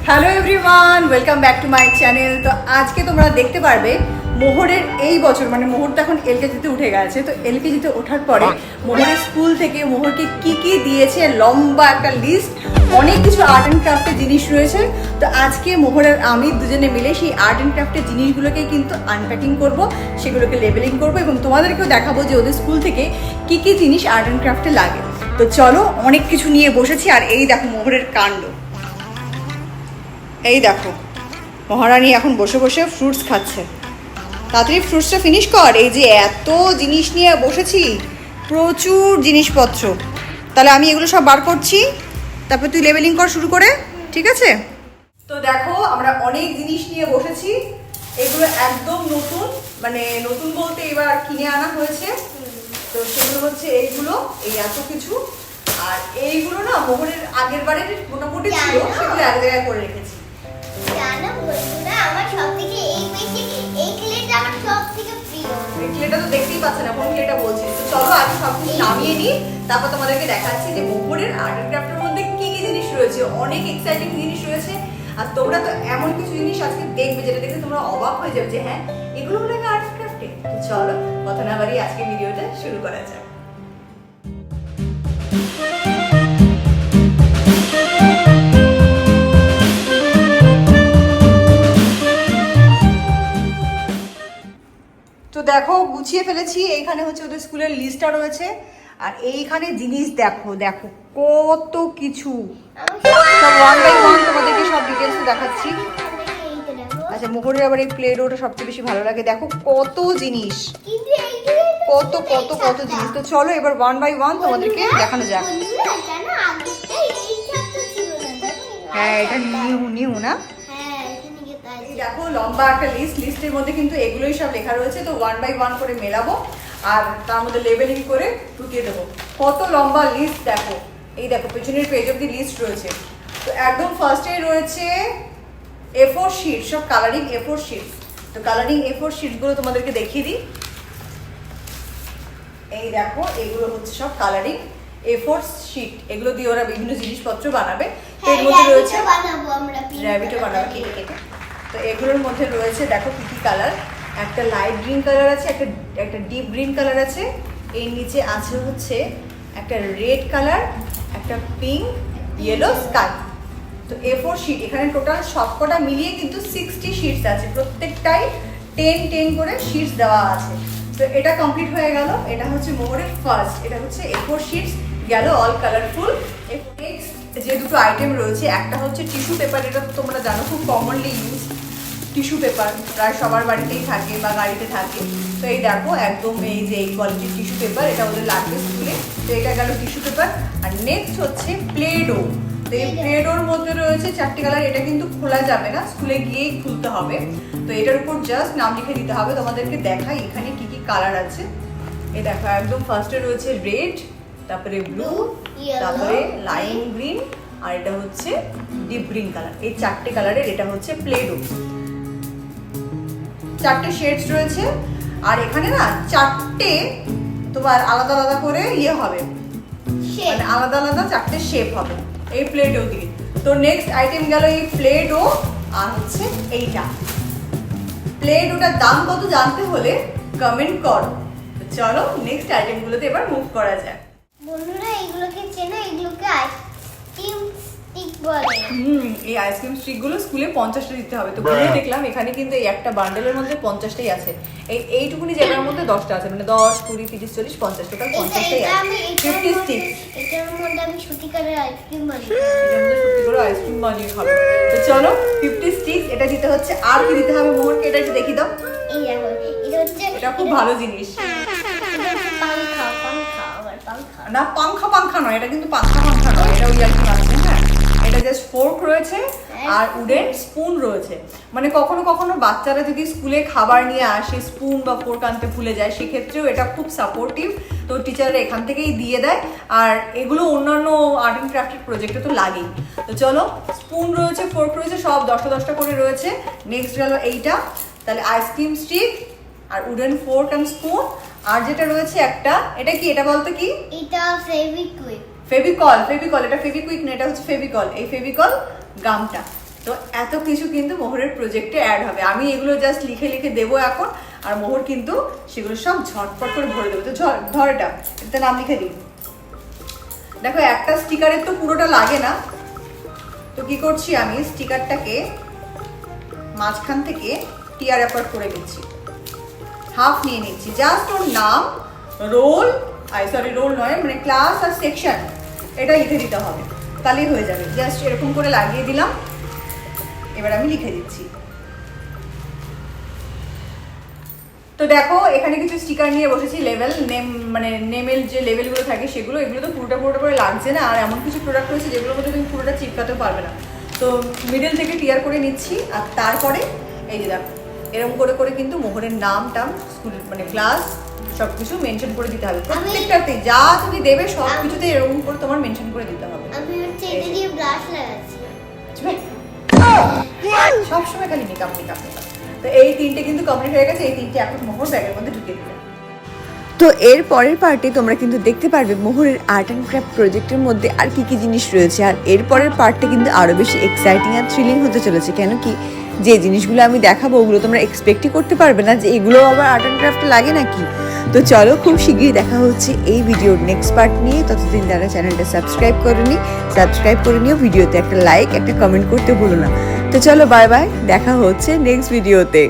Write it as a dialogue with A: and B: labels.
A: Hello everyone, welcome back to my channel. তো আজকে তোমরা দেখতে পারবে মোহরের এই বছর, মানে মোহর তো এখন এলকেজিতে উঠে গেছে, তো এলকেজিতে ওঠার পরে মোহরের স্কুল থেকে মোহরকে কি কি দিয়েছে লম্বা একটা লিস্ট, অনেক কিছু আর্ট অ্যান্ড ক্রাফটের জিনিস রয়েছে। তো আজকে মোহরের আমি দুজনে মিলে সেই আর্ট অ্যান্ড ক্রাফটের জিনিসগুলোকে কিন্তু আনপ্যাকিং করব, সেগুলোকে লেবেলিং করব এবং তোমাদেরকেও দেখাবো যে ওদের স্কুল থেকে কি কি জিনিস আর্ট অ্যান্ড ক্রাফটে লাগে। তো চলো, অনেক কিছু নিয়ে বসেছি। আর এই দেখো মোহরের কাণ্ড, এই দেখো মহারানী এখন বসে বসে ফ্রুটস খাচ্ছে। তাড়াতাড়ি ফ্রুটসটা ফিনিশ কর। এই যে এত জিনিস নিয়ে বসেছি, প্রচুর জিনিসপত্র। তাহলে আমি এগুলো সব বার করছি, তারপর তুই লেবেলিং কর শুরু করে, ঠিক আছে? তো দেখো আমরা অনেক জিনিস নিয়ে বসেছি। এগুলো একদম নতুন, মানে নতুন বলতে এবার কিনে আনা হয়েছে। তো সেগুলো হচ্ছে এইগুলো, এই এত কিছু। আর এইগুলো না মোহরের আগের বারের মোটামুটি ছিল, সেগুলো এক জায়গায় করে রেখেছি।
B: জানো বন্ধুরা, আমার সবথেকে এই ক্লেটা আমার সবথেকে প্রিয়।
A: এই ক্লেটা তো দেখতেই পাচ্ছেন না, কোন ক্লেটা বলছি। তো চলো আগে সবকিছু নামিয়ে নিই, তারপর তোমাদেরকে দেখাচ্ছি যে মোহরের আর্ট অ্যান্ড ক্রাফটের মধ্যে কি কি জিনিস রয়েছে। অনেক এক্সাইটিং জিনিস রয়েছে। আর তোমরা তো এমন কিছু জিনিস আজকে দেখবে যেটা দেখে তোমরা অবাক হয়ে যাবে যে হ্যাঁ, এগুলো হলো আর্ট অ্যান্ড ক্রাফটে। তো চলো কথা না বাড়িয়ে আজকে ভিডিওটা শুরু করা যাক। তো দেখো গুছিয়ে ফেলেছি। এইখানে হচ্ছে ওদের স্কুলের লিস্টটা রয়েছে, আর এইখানে জিনিস দেখো দেখো কত কিছু। সব ওয়ান বাই ওয়ান তোমাদেরকে সব ডিটেলস দেখাচ্ছি। আচ্ছা, মোহরের আবার এই প্লে ডোটা সবচেয়ে বেশি ভালো লাগে। দেখো কত জিনিস, কত কত কত জিনিস। তো চলো এবার ওয়ান বাই ওয়ান তোমাদেরকে দেখানো যাক। হ্যাঁ, এটা নিউ নিউ না? দেখো লম্বা একটা লিস্ট, লিস্টের মধ্যে কিন্তু এগুলোই সব লেখা রয়েছে। তো ওয়ান বাই ওয়ান করে মেলাবো আর তার মধ্যে লেবেলিং করে ঢুকিয়ে দেবো। কত লম্বা লিস্ট দেখো। এই দেখো পেছনের পেজ অব্দি লিস্ট রয়েছে। তো একদম ফার্স্টেই রয়েছে A4 শিট, সব কালারিং A4 শিট। তো কালারিং A4 শিটগুলো তোমাদেরকে দেখিয়ে দিই। এই দেখো এগুলো হচ্ছে সব কালারিং A4 শিট। এগুলো দিয়ে ওরা বিভিন্ন জিনিসপত্র বানাবে। তো এর মধ্যে রয়েছে র্যাবিটও বানাবে কেটে কেটে। তো এগুলোর মধ্যে রয়েছে দেখো কি কি কালার। একটা লাইট গ্রিন কালার আছে, একটা ডিপ গ্রিন কালার আছে, এর নিচে আছে হচ্ছে একটা রেড কালার, একটা পিঙ্ক, ইয়েলো, স্কাই। তো A4 শিট এখানে টোটাল সবকটা মিলিয়ে কিন্তু 60 শিটস আছে। প্রত্যেকটাই 10 করে শিটস দেওয়া আছে। তো এটা কমপ্লিট হয়ে গেল। এটা হচ্ছে মোহরের ফার্স্ট, এটা হচ্ছে A4 শিটস গেল, অল কালারফুল। নেক্সট যে দুটো আইটেম রয়েছে, একটা হচ্ছে টিস্যু পেপার। এটা তো তোমরা জানো খুব কমনলি ইউজ টিস্যু পেপার, প্রায় সবার বাড়িতেই থাকে বা গাড়িতে থাকে। তো এই দেখো একদম এই যে এই কোয়ালিটির টিস্যু পেপার, এটা ওদের লাগবে স্কুলে। তো এটা গেল টিস্যু পেপার। আর নেক্সট হচ্ছে প্লে ডো। তো এই প্লে ডোর মধ্যে রয়েছে 4টে কালার। এটা কিন্তু খোলা যাবে না, স্কুলে গিয়েই খুলতে হবে। তো এটার উপর জাস্ট নাম লিখে দিতে হবে। তোমাদেরকে দেখাই এখানে কি কি কালার আছে। এই দেখো একদম ফার্স্টে রয়েছে রেড, তারপরে ব্লু, তারপরে লাইম গ্রিন, আর এটা হচ্ছে ডিপ গ্রিন কালার। এই 4টে কালারের এটা হচ্ছে প্লে ডো। 4টে শেডস রয়েছে। আর এখানে না 4টে তোমার আলাদা আলাদা করে ইয়ে হবে, মানে আলাদা আলাদা 4টে শেপ হবে এই প্লে ডো দিয়ে। তো নেক্সট আইটেম গেল এই প্লে ডো। আর হচ্ছে এইটা প্লে ডোটার দাম কত জানতে হলে কমেন্ট করো। চলো নেক্সট আইটেমগুলোতে এবার মুভ করা যায়।
B: বন্ধুরা এগুলোকে চেনো? এগুলোকে আইসক্রিম স্টিক বলে।
A: এই আইসক্রিম স্টিকগুলো স্কুলে 50টা দিতে হবে। তো ঘুরে দেখলাম এখানে কিন্তু এই একটা বান্ডেলের মধ্যে 50টাই আছে। এইটুকুনি জায়গার মধ্যে 10টা আছে, মানে 10, 20, 30, 40, 50, টোটাল 50টাই আছে। 50 স্টিক।
B: এটার মধ্যে আমি সত্যিকারের আইসক্রিম বানিয়ে
A: আইসক্রিম বানিয়ে খাবো। তো চলো 50 স্টিক এটা দিতে হচ্ছে। আর কি দিতে হবে মোহরকে, এটা একটু দেখিয়ে দাও।
B: এই দেখো, এটা হচ্ছে,
A: এটা খুব ভালো জিনিস।
B: পাংখা আবার পাংখা
A: না, পাংখা নয়, এটা কিন্তু পাংখা নয়, এটা ওই আর কি আছে। হ্যাঁ, এটা জাস্ট ফোর্ক রয়েছে আর উডেন স্পুন রয়েছে। মানে কখনো কখনো বাচ্চারা যদি স্কুলে খাবার নিয়ে আসে, স্পুন বা ফোর্ক আনতে ভুলে যায়, সেক্ষেত্রেও এটা খুব সাপোর্টিভ। তো টিচাররা এখান থেকেই দিয়ে দেয়। আর এগুলো অন্যান্য আর্ট অ্যান্ড ক্রাফটের প্রজেক্টে তো লাগেই। তো চলো, স্পুন রয়েছে, ফোর্ক রয়েছে, সব 10টা করে রয়েছে। নেক্সট গেল এইটা, তাহলে আইসক্রিম স্টিক আর উডেন ফোর্ক অ্যান্ড স্পুন। আর যেটা রয়েছে একটা, এটা কি, এটা বলতো কি?
B: এটা ফেভিকুইক।
A: ফেভিকল। এটা ফেভিকুইক না, এটা হচ্ছে ফেভিকল। এই ফেভিকল গামটা। তো এত কিছু কিন্তু মোহরের প্রজেক্টে অ্যাড হবে। আমি এগুলো জাস্ট লিখে লিখে দেবো এখন, আর মোহর কিন্তু সেগুলো সব ঝটপট করে ভরে দেবো। তো ধর এটা নাম লিখে দিই। দেখো একটা স্টিকারের তো পুরোটা লাগে না, তো কি করছি আমি স্টিকারটাকে মাঝখান থেকে টিয়ার অ্যাপার্ট করে নিচ্ছি, হাফ নিয়ে নিচ্ছি। জাস্ট ওর নাম, রোল রোল নয় মানে ক্লাস আর সেকশন এটা লিখে দিতে হবে, তাহলেই হয়ে যাবে। জাস্ট এরকম করে লাগিয়ে দিলাম, এবার আমি লিখে দিচ্ছি। তো দেখো এখানে কিছু স্টিকার নিয়ে বসেছি, লেভেল নেম মানে নেমের যে লেভেলগুলো থাকে সেগুলো, এগুলো তো পুরোটা করে লাগছে না। আর এমন কিছু প্রোডাক্ট রয়েছে যেগুলোর মধ্যে তুমি পুরোটা চিপকাতেও পারবে না। তো মিডল থেকে টিয়ার করে নিচ্ছি, আর তারপরে এই যে দেখো এরকম করে কিন্তু মোহরের নাম টাম স্কুল মানে ক্লাস সব কিছু মেনশন করে দিতে হবে। প্রত্যেকটাতে যা তুমি দেবে সব কিছুতে এরকম করে তোমার মেনশন করে দিতে হবে।
B: আমি হচ্ছে এটা দিয়ে ব্রাশ লাগাচ্ছি,
A: সবসময় খালি মেকআপ। তো এই তিনটে কিন্তু কমপ্লিট হয়ে গেছে, এই তিনটে এখন মোহর ব্যাগের মধ্যে ঢুকিয়ে দিবে।
C: তো এর পরের পার্টে তোমরা কিন্তু দেখতে পারবে মোহরের আর্ট অ্যান্ড ক্রাফট প্রজেক্টের মধ্যে আর কি কি জিনিস রয়েছে। আর এর পরের পার্টটা কিন্তু আরও বেশি এক্সাইটিং আর থ্রিলিং হতে চলেছে, কেন কি যে জিনিসগুলো আমি দেখাবো ওগুলো তোমরা এক্সপেক্টই করতে পারবে না যে এগুলো আবার আর্ট অ্যান্ড ক্রাফটে লাগে নাকি। তো চলো খুব শীঘ্রই দেখা হচ্ছে এই ভিডিওর নেক্সট পার্ট নিয়ে। ততদিন যারা চ্যানেলটা সাবস্ক্রাইব করে নিও, ভিডিওতে একটা লাইক একটা কমেন্ট করতে ভুলো না। তো চলো বাই বাই, দেখা হচ্ছে নেক্সট ভিডিওতে।